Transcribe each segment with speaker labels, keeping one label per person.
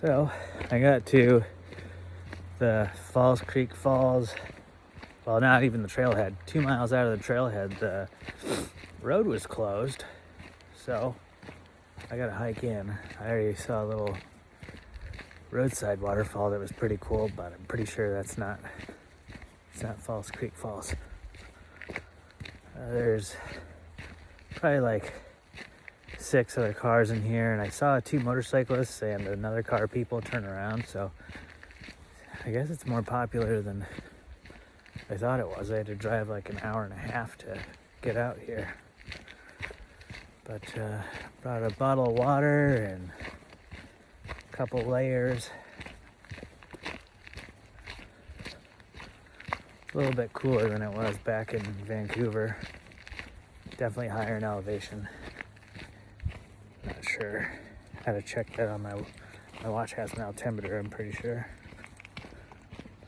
Speaker 1: So I got to the Falls Creek Falls. Well, not even the trailhead. 2 miles out of the trailhead, the road was closed. So I gotta hike in. I already saw a little roadside waterfall that was pretty cool, but I'm pretty sure it's not Falls Creek Falls. There's probably like 6 other cars in here, and I saw 2 motorcyclists and another car people turn around, so I guess it's more popular than I thought it was. I had to drive like an hour and a half to get out here. But brought a bottle of water and a couple layers. It's a little bit cooler than it was back in Vancouver. Definitely higher in elevation. Not sure how to check that on my watch has an altimeter, I'm pretty sure.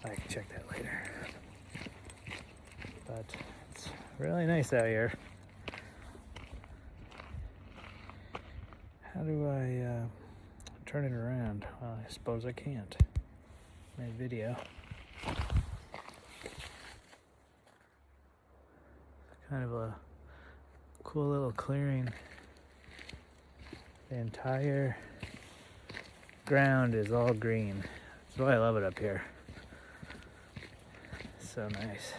Speaker 1: I can check that later. But it's really nice out here. How do I turn it around? Well, I suppose I can't. My video. Kind of a cool little clearing. The entire ground is all green. That's why I love it up here. So nice.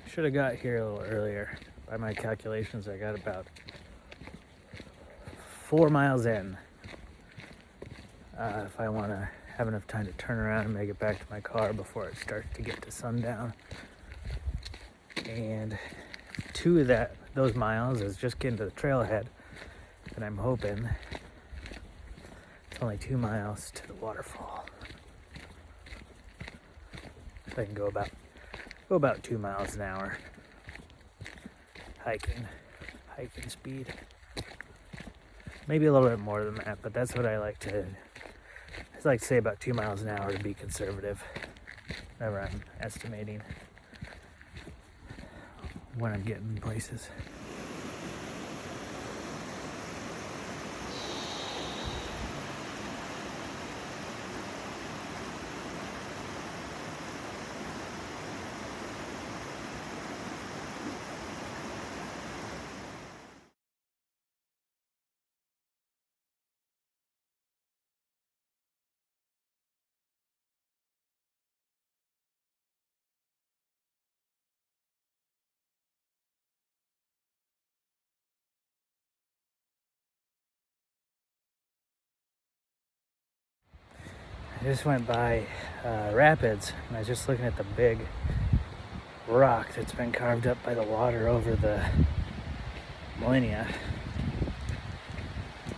Speaker 1: Should have got here a little earlier. By my calculations, I got about 4 miles in. If I want to have enough time to turn around and make it back to my car before it starts to get to sundown. And 2 of those miles is just getting to the trailhead, and I'm hoping it's only 2 miles to the waterfall. So I can go about 2 miles an hour. Hiking speed. Maybe a little bit more than that, but that's what I like to say about 2 miles an hour to be conservative whenever I'm estimating when I'm getting places. I just went by rapids, and I was just looking at the big rock that's been carved up by the water over the millennia,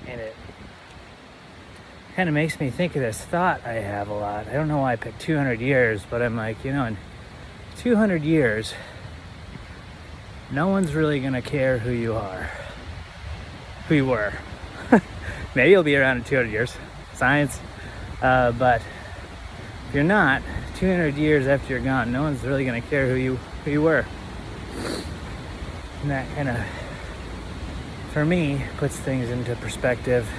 Speaker 1: and it kind of makes me think of this thought I have a lot. I don't know why I picked 200 years, but I'm like, in 200 years, no one's really gonna care who you were. Maybe you'll be around in 200 years, science. But if you're not, 200 years after you're gone, no one's really going to care who you were. And that kind of, for me, puts things into perspective,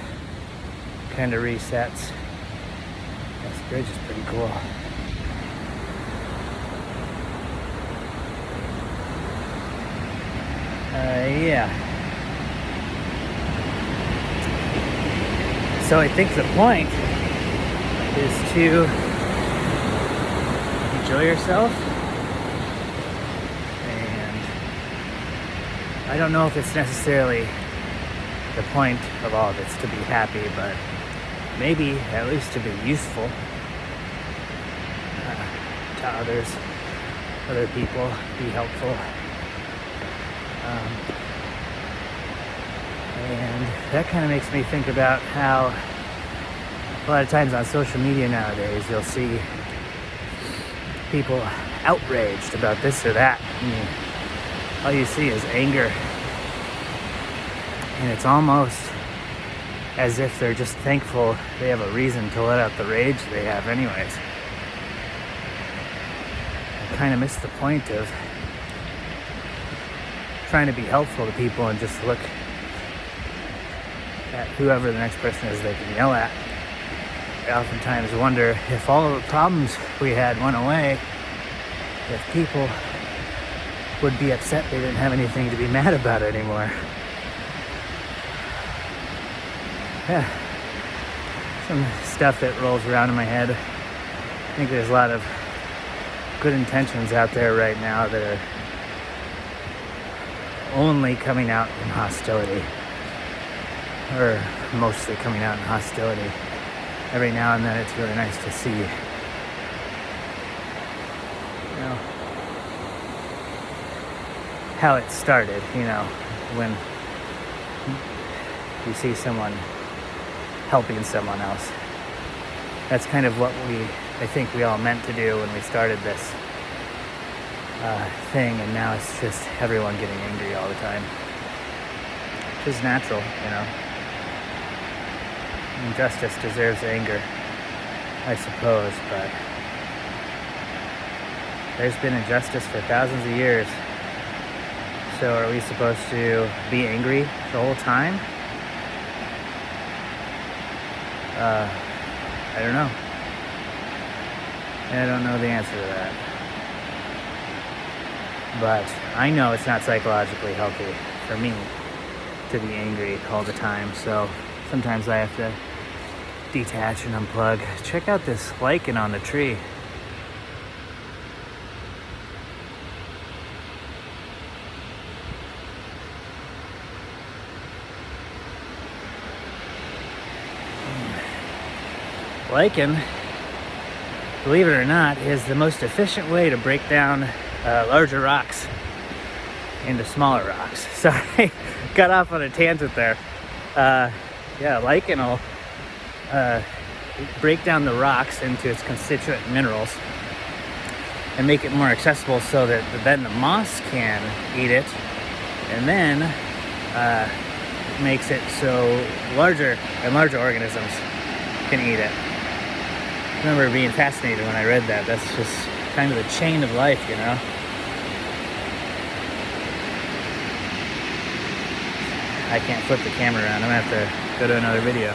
Speaker 1: kind of resets. This bridge is pretty cool. Yeah. So I think the point is to enjoy yourself, and I don't know if it's necessarily the point of all of it's to be happy, but maybe at least to be useful to other people, be helpful, and that kind of makes me think about how a lot of times on social media nowadays, you'll see people outraged about this or that. All you see is anger. And it's almost as if they're just thankful they have a reason to let out the rage they have anyways. I kind of miss the point of trying to be helpful to people and just look at whoever the next person is they can yell at. I oftentimes wonder if all of the problems we had went away, if people would be upset they didn't have anything to be mad about anymore. Yeah, some stuff that rolls around in my head. I think there's a lot of good intentions out there right now that are only coming out in hostility, or mostly coming out in hostility. Every now and then it's really nice to see, how it started, when you see someone helping someone else. That's kind of what I think we all meant to do when we started this thing, and now it's just everyone getting angry all the time. Which is natural, Injustice deserves anger, I suppose, but there's been injustice for thousands of years. So are we supposed to be angry the whole time? I don't know. I don't know the answer to that. But I know it's not psychologically healthy for me to be angry all the time. So sometimes I have to detach and unplug. Check out this lichen on the tree. Lichen, believe it or not, is the most efficient way to break down larger rocks into smaller rocks. Sorry, got off on a tangent there. Lichen will break down the rocks into its constituent minerals and make it more accessible so that then the moss can eat it, and then it makes it so larger organisms can eat it. I remember being fascinated when I read that. That's just kind of the chain of life, I can't flip the camera around. I'm gonna have to go to another video.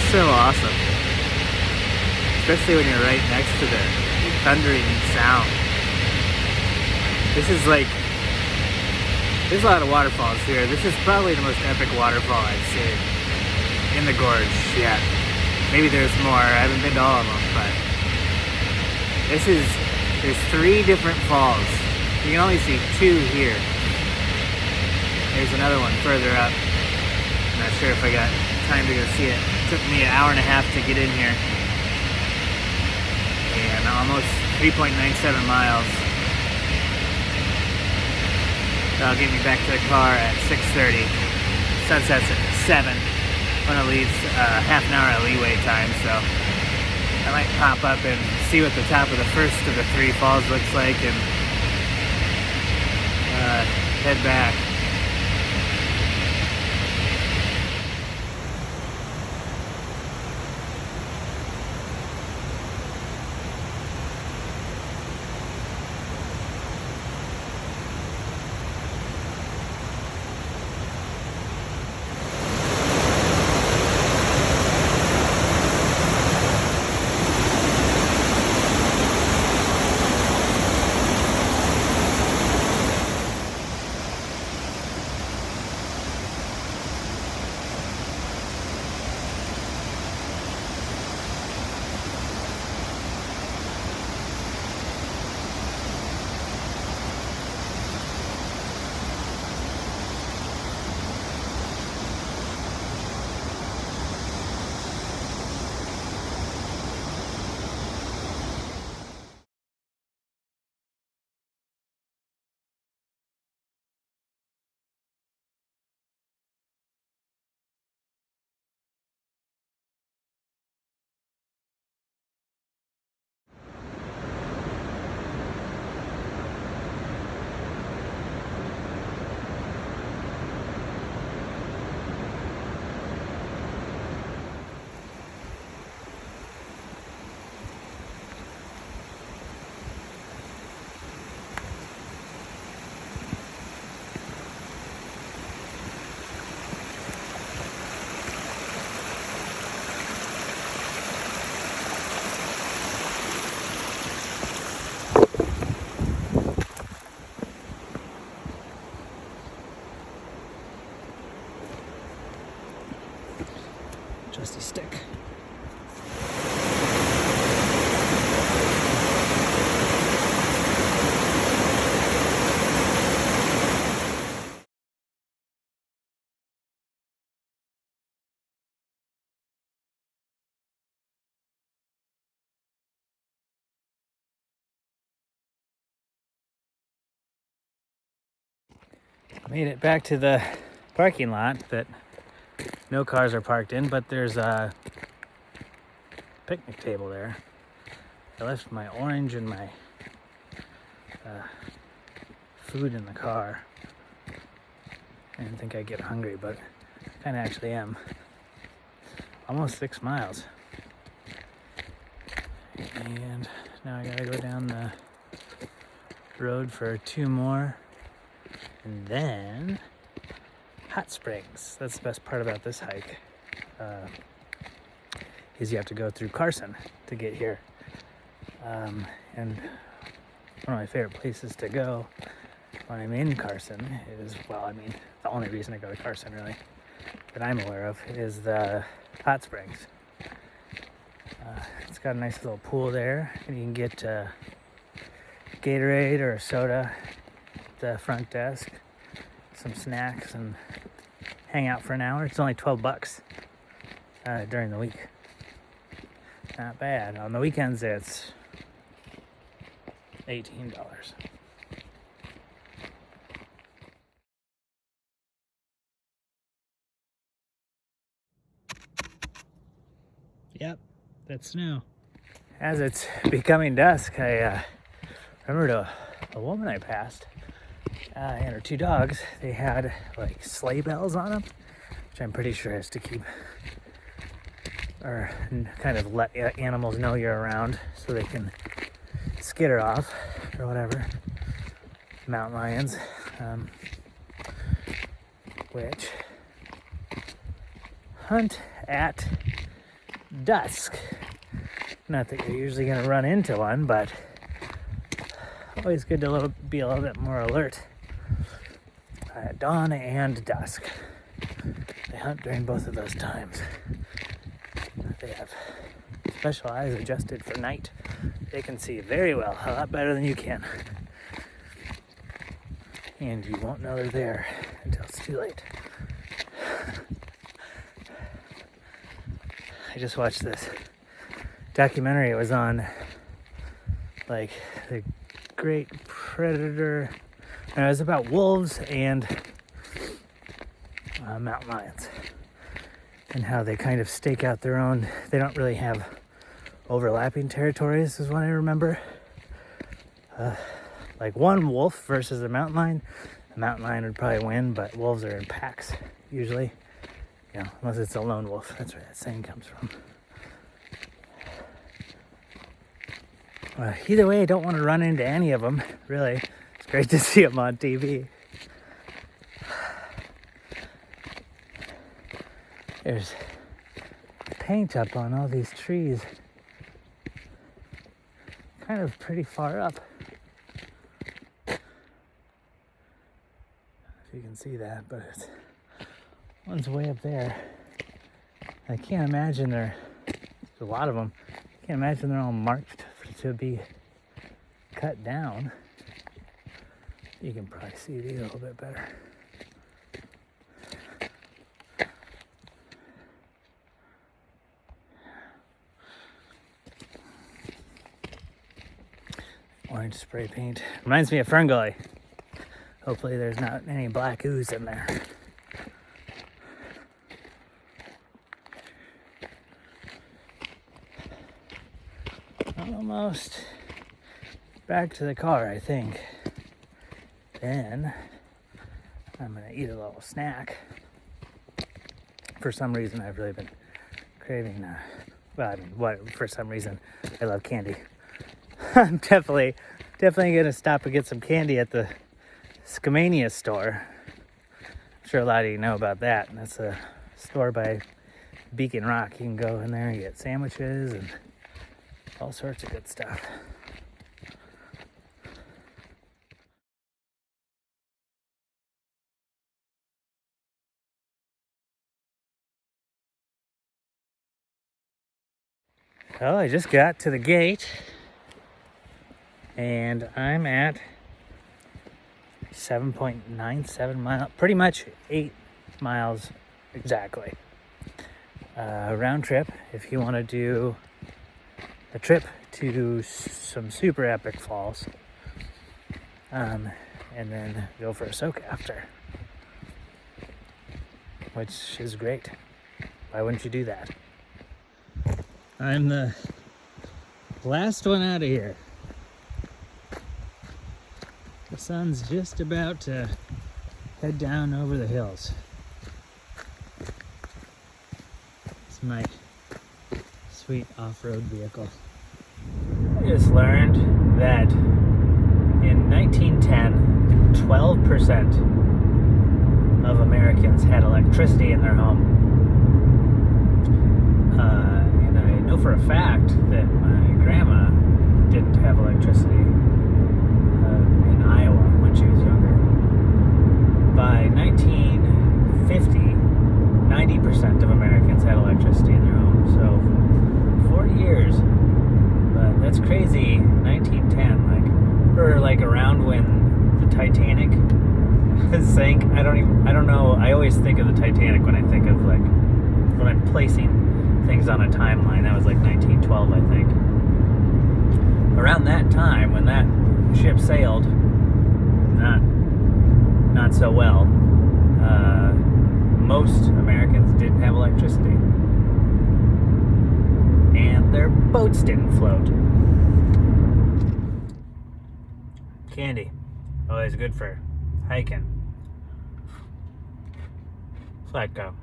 Speaker 1: So awesome, especially when you're right next to the thundering sound. There's a lot of waterfalls here. This is probably the most epic waterfall I've seen in the gorge yet. Maybe there's more. I haven't been to all of them, but there's 3 different falls. You can only see 2 here. There's another one further up. I'm not sure if I got time to go see it. It took me an hour and a half to get in here, and almost 3.97 miles. That'll get me back to the car at 6:30. Sunset's at 7. when it leaves half an hour of leeway time, so I might pop up and see what the top of the first of the 3 falls looks like and head back. Trusty stick. Made it back to the parking lot that no cars are parked in, but there's a picnic table there. I left my orange and my food in the car. I didn't think I'd get hungry, but I kind of actually am. Almost 6 miles. And now I gotta go down the road for 2 more. And then hot springs. That's the best part about this hike. Is you have to go through Carson to get here. And one of my favorite places to go when I'm in Carson is, the only reason I go to Carson really that I'm aware of is the hot springs. It's got a nice little pool there, and you can get Gatorade or a soda at the front desk, some snacks, and hang out for an hour. It's only $12 during the week. Not bad. On the weekends, it's $18. Yep, that's snow. As it's becoming dusk, I remembered a woman I passed and her 2 dogs. They had like sleigh bells on them, which I'm pretty sure is to keep or kind of let animals know you're around so they can skitter off or whatever. Mountain lions, which hunt at dusk. Not that you're usually going to run into one, but always good to be a little bit more alert at dawn and dusk. They hunt during both of those times. They have special eyes adjusted for night. They can see very well, a lot better than you can. And you won't know they're there until it's too late. I just watched this documentary. It was on like the great predator, and it was about wolves and mountain lions. and how they kind of stake out their own. They don't really have overlapping territories, is what I remember. Like one wolf versus a mountain lion. A mountain lion would probably win, but wolves are in packs usually. You know, unless it's a lone wolf. That's where that saying comes from. Either way, I don't want to run into any of them, really. It's great to see them on TV. There's paint up on all these trees. Kind of pretty far up. If you can see that, but it's one's way up there. I can't imagine there's a lot of them. I can't imagine they're all marked to be cut down. You can probably see these a little bit better. Orange spray paint. Reminds me of Fern Gully. Hopefully there's not any black ooze in there. Almost back to the car, I think. Then I'm gonna eat a little snack. For some reason, I've really been craving. For some reason, I love candy. I'm definitely gonna stop and get some candy at the Skamania store. I'm sure a lot of you know about that. And that's a store by Beacon Rock. You can go in there and get sandwiches and all sorts of good stuff. Well, I just got to the gate and I'm at 7.97 miles, pretty much 8 miles exactly. Round trip if you want to do a trip to some super epic falls, and then go for a soak after, which is great. Why wouldn't you do that? I'm the last one out of here. The sun's just about to head down over the hills. It's my sweet off-road vehicle. I just learned that in 1910, 12% of Americans had electricity in their home. And I know for a fact that my grandma didn't have electricity in Iowa when she was younger. By 1950, 90% of Americans had electricity in their home. So 40 years. But that's crazy. 1910, like around when the Titanic sank. I don't know. I always think of the Titanic when I think of like when I'm placing things on a timeline. That was like 1912, I think. Around that time, when that ship sailed, not so well. Most Americans didn't have electricity, and their boats didn't float. Candy, always good for hiking. Flatco,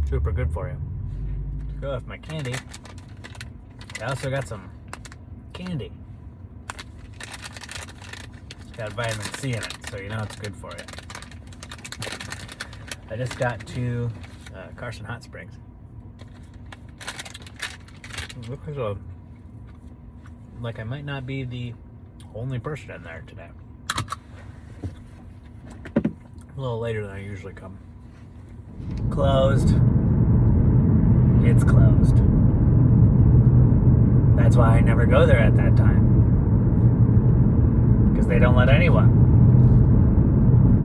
Speaker 1: super good for you. To go with my candy, I also got some candy. It's got vitamin C in it, so you know it's good for you. I just got to Carson Hot Springs. Looks like I might not be the only person in there today. A little later than I usually come. Closed. It's closed. That's why I never go there at that time. Because they don't let anyone.